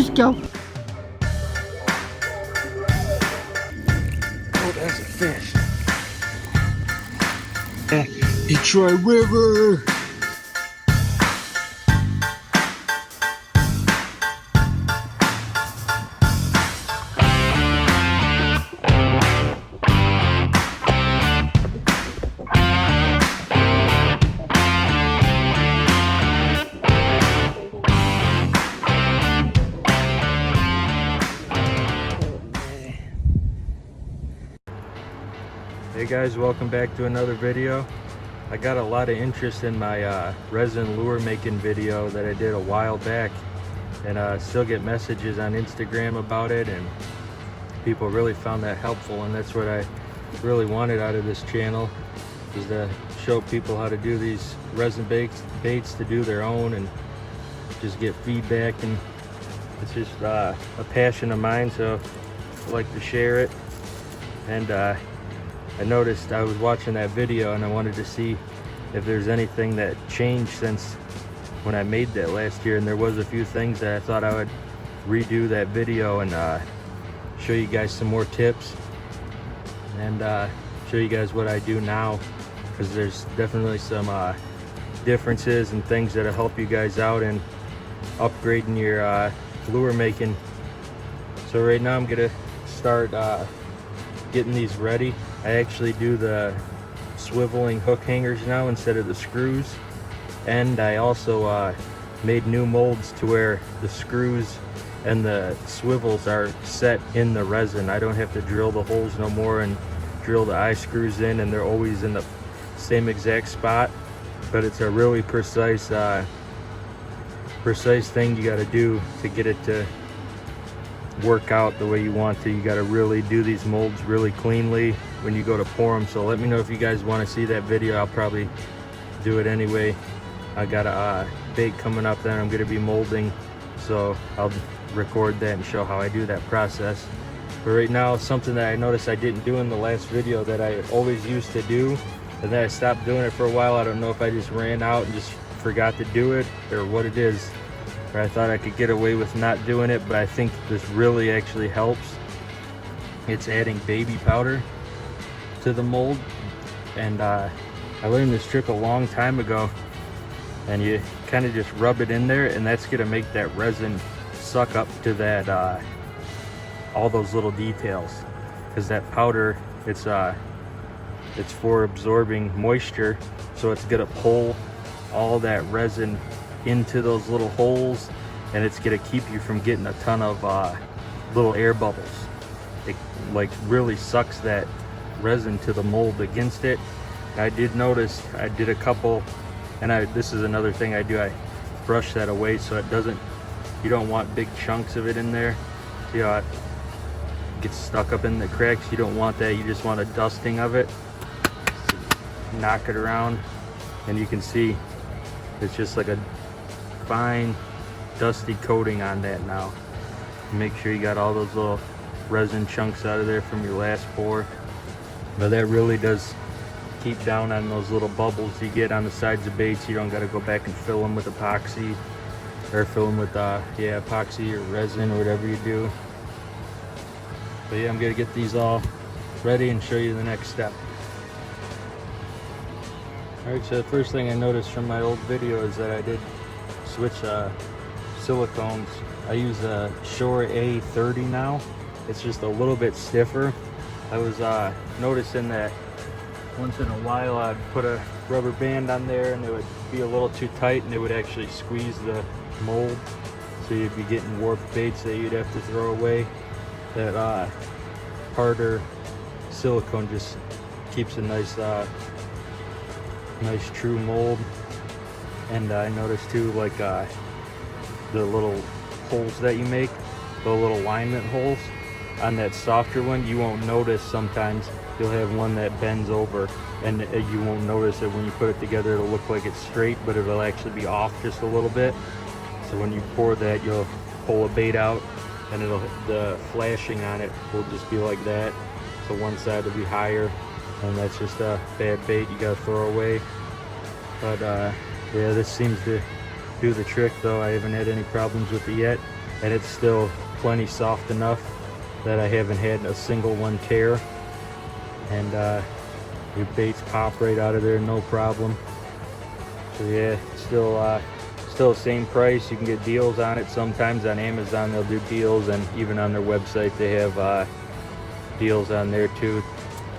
just go. Oh, that's a fish. Detroit River. Hey guys, welcome back to another video. I got a lot of interest in my resin lure making video that I did a while back, and still get messages on Instagram about it, and people really found that helpful, and that's what I really wanted out of this channel, is to show people how to do these resin baits to do their own and just get feedback. And it's just a passion of mine, so I like to share it. And I noticed I was watching that video and I wanted to see if there's anything that changed since when I made that last year, and there was a few things that I thought I would redo that video and show you guys some more tips and show you guys what I do now, because there's definitely some differences and things that'll help you guys out in upgrading your lure making. So right now I'm gonna start getting these ready. I actually do the swiveling hook hangers now instead of the screws, and I also made new molds to where the screws and the swivels are set in the resin. I don't have to drill the holes no more and drill the eye screws in, and they're always in the same exact spot. But it's a really precise thing you got to do to get it to work out the way you want to. You got to really do these molds really cleanly when you go to pour them. So let me know if you guys want to see that video. I'll probably do it anyway. I got a bait coming up that I'm going to be molding, so I'll record that and show how I do that process. But right now, something that I noticed I didn't do in the last video that I always used to do, and then I stopped doing it for a while. I don't know if I just ran out and just forgot to do it or what it is, or I thought I could get away with not doing it, but I think this really actually helps. It's adding baby powder to the mold, and I learned this trick a long time ago, and you kind of just rub it in there, and that's gonna make that resin suck up to that all those little details, because that powder, it's for absorbing moisture, so it's gonna pull all that resin into those little holes, and it's gonna keep you from getting a ton of little air bubbles. It like really sucks that resin to the mold against it. I did notice I did a couple, and this is another thing I do, I brush that away so it doesn't, you don't want big chunks of it in there. See how it gets stuck up in the cracks? You don't want that. You just want a dusting of it. So knock it around, and you can see it's just like a fine dusty coating on that now. Make sure you got all those little resin chunks out of there from your last pour. But that really does keep down on those little bubbles you get on the sides of baits. You don't got to go back and fill them with epoxy, or fill them with epoxy or resin or whatever you do. But yeah, I'm gonna get these all ready and show you the next step. Alright, so the first thing I noticed from my old video is that I did switch silicones. I use a Shore A30 now. It's just a little bit stiffer. I was noticing that once in a while I'd put a rubber band on there and it would be a little too tight, and it would actually squeeze the mold, so you'd be getting warped baits that you'd have to throw away. That harder silicone just keeps a nice nice true mold. And I noticed too, like the little holes that you make, the little alignment holes on that softer one, you won't notice. Sometimes you'll have one that bends over, and you won't notice it when you put it together. It'll look like it's straight, but it'll actually be off just a little bit. So when you pour that, you'll pull a bait out, and the flashing on it will just be like that. So one side will be higher, and that's just a bad bait you gotta throw away. But yeah, this seems to do the trick though. I haven't had any problems with it yet. and it's still plenty soft enough that I haven't had a single one tear. And your baits pop right out of there, no problem. So yeah, still the same price. You can get deals on it. Sometimes on Amazon they'll do deals, and even on their website they have deals on there too,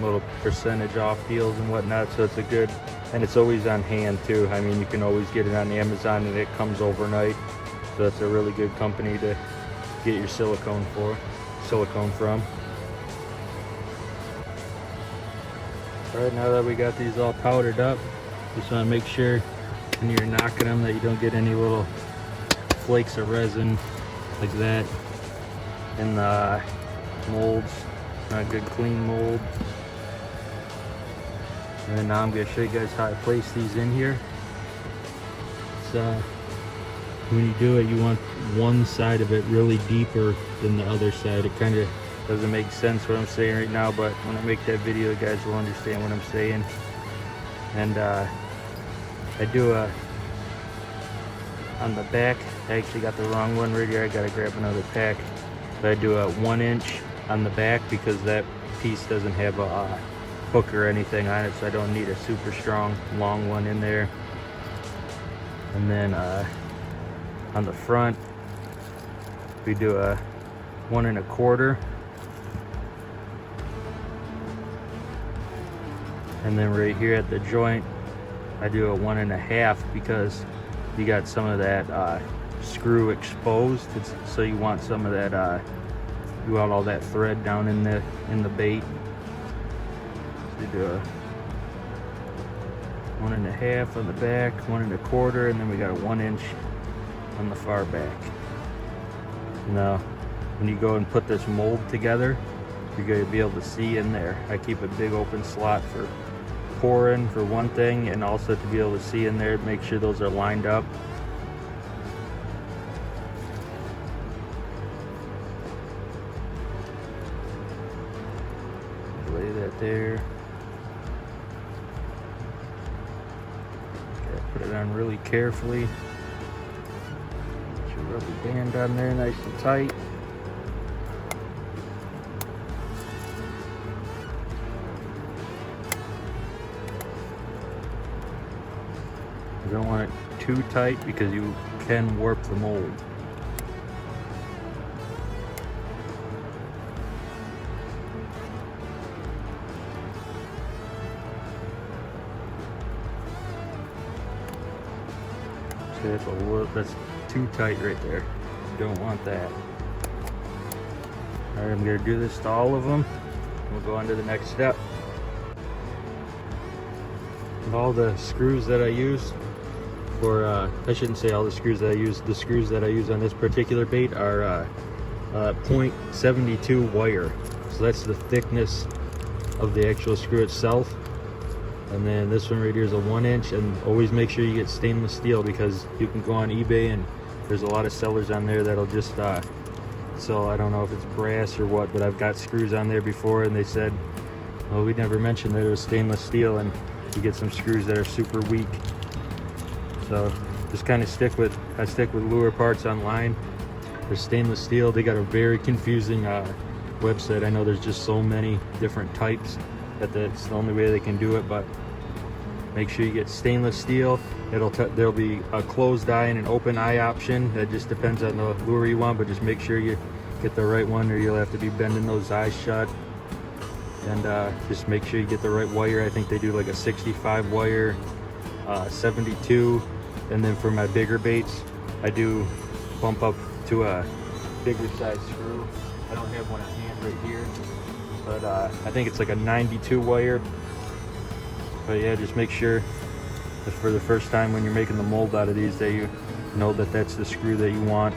little percentage off deals and whatnot. So it's a good, and it's always on hand too. I mean, you can always get it on Amazon and it comes overnight. So it's a really good company to get your silicone from. All right, now that we got these all powdered up, just want to make sure when you're knocking them that you don't get any little flakes of resin like that in the molds. Not good clean mold. And then now I'm going to show you guys how I place these in here. So when you do it, you want one side of it really deeper than the other side. It kind of doesn't make sense what I'm saying right now, but when I make that video, you guys will understand what I'm saying. And I do on the back, I actually got the wrong one right here. I gotta grab another pack. But I do a 1 inch on the back because that piece doesn't have a hook or anything on it, so I don't need a super strong long one in there. And then on the front, we do a 1 1/4. And then right here at the joint, I do a 1 1/2 because you got some of that screw exposed. So you want some of that, you want all that thread down in the bait. So you do a 1 1/2 on the back, 1 1/4, and then we got a 1 inch on the far back. Now, when you go and put this mold together, you're going to be able to see in there. I keep a big open slot for pouring for one thing, and also to be able to see in there, make sure those are lined up. Lay that there. Okay, put it on really carefully. Get your rubber band on there nice and tight. You don't want it too tight because you can warp the mold. So that's too tight right there. You don't want that. All right, I'm gonna do this to all of them. We'll go on to the next step. And all the screws that I use for, I shouldn't say all the screws that I use, the screws that I use on this particular bait are .72 wire. So that's the thickness of the actual screw itself. And then this one right here is a 1 inch, and always make sure you get stainless steel, because you can go on eBay and there's a lot of sellers on there that'll just sell, I don't know if it's brass or what, but I've got screws on there before and they said, well, we never mentioned that it was stainless steel, and you get some screws that are super weak. So just kind of I stick with lure parts online. They're stainless steel. They got a very confusing website. I know there's just so many different types that that's the only way they can do it, but make sure you get stainless steel. There'll be a closed eye and an open eye option. That just depends on the lure you want, but just make sure you get the right one, or you'll have to be bending those eyes shut. And just make sure you get the right wire. I think they do like a 65 wire, 72, and then for my bigger baits, I do bump up to a bigger size screw. I don't have one at hand right here, but I think it's like a 92 wire. But yeah, just make sure that for the first time when you're making the mold out of these, that you know that that's the screw that you want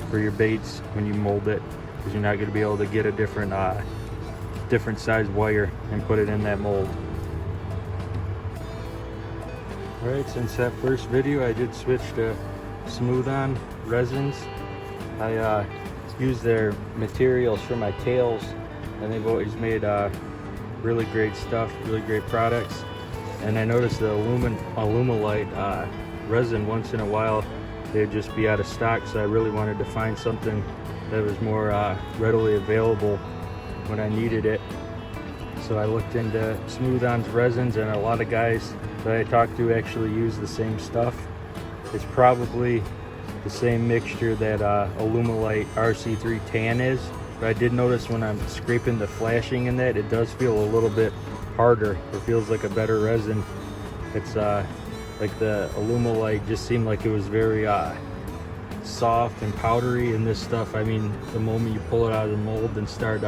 for your baits when you mold it, because you're not going to be able to get a different size wire and put it in that mold. Alright, since that first video I did switch to smooth-on resins. I use their materials for my tails, and they've always made really great stuff, really great products. And I noticed the Alumilite resin once in a while they'd just be out of stock. So I really wanted to find something that was more readily available when I needed it. So I looked into Smooth-On's resins, and a lot of guys that I talked to actually use the same stuff. It's probably the same mixture that Alumilite RC3 Tan is, but I did notice when I'm scraping the flashing in that, it does feel a little bit harder. It feels like a better resin. It's like the Alumilite just seemed like it was very soft and powdery, and this stuff, I mean, the moment you pull it out of the mold and start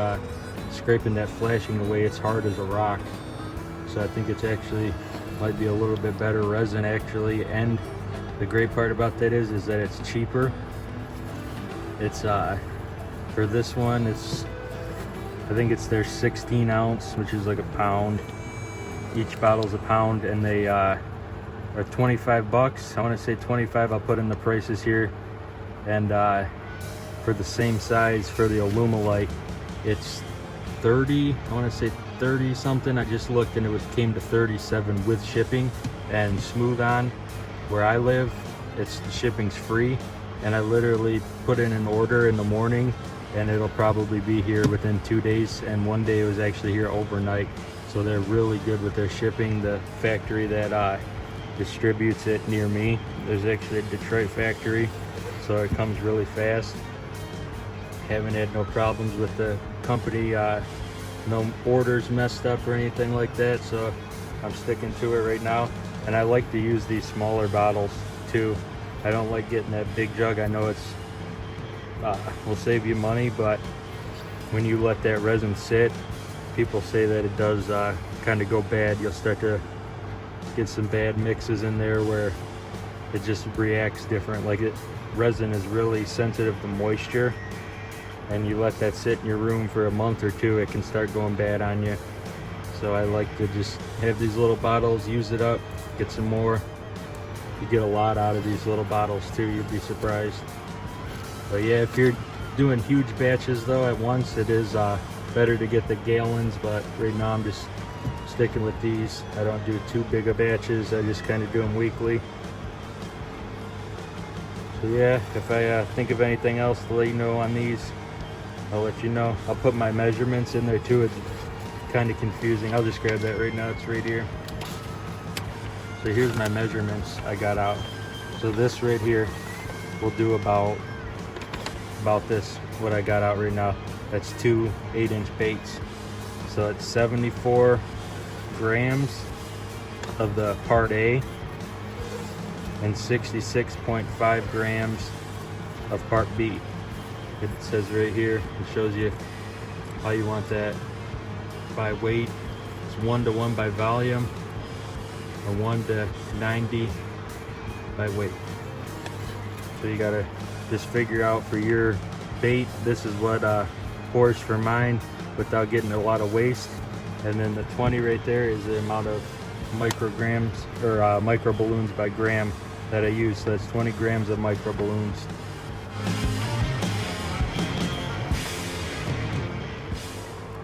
scraping that flashing away, it's hard as a rock. So I think it's actually might be a little bit better resin actually. And the great part about that is that it's cheaper. It's for this one, it's, I think it's their 16 ounce, which is like a pound. Each bottle's a pound, and they are 25 bucks. I want to say 25. I'll put in the prices here. And for the same size for the Alumilite, it's 30. I want to say 30 something. I just looked and it came to 37 with shipping. And Smooth-On, where I live, the shipping's free. And I literally put in an order in the morning, and it'll probably be here within 2 days. And one day it was actually here overnight. So they're really good with their shipping. The factory that distributes it near me, there's actually a Detroit factory, so it comes really fast. Haven't had no problems with the company, no orders messed up or anything like that, so I'm sticking to it right now. And I like to use these smaller bottles too. I don't like getting that big jug. I know it's will save you money, but when you let that resin sit, people say that it does kind of go bad. You'll start to get some bad mixes in there where it just reacts different. Like resin is really sensitive to moisture, and you let that sit in your room for a month or two, it can start going bad on you. So I like to just have these little bottles, use it up, get some more. You get a lot out of these little bottles too, you'd be surprised. But yeah, if you're doing huge batches though at once, it is better to get the gallons, but right now I'm just sticking with these. I don't do too big of batches, I just kind of do them weekly. So yeah, if I think of anything else to let you know on these, I'll let you know. I'll put my measurements in there too. It's kind of confusing. I'll just grab that right now, it's right here. So here's my measurements I got out. So this right here will do about this, what I got out right now. That's 2 8-inch baits. So it's 74 grams of the part A and 66.5 grams of part B. It says right here, it shows you how you want that by weight. It's 1:1 by volume, or 1:90 by weight. So you gotta just figure out for your bait, this is what pours for mine without getting a lot of waste. And then the 20 right there is the amount of micrograms or micro balloons by gram that I use. So that's 20 grams of micro balloons.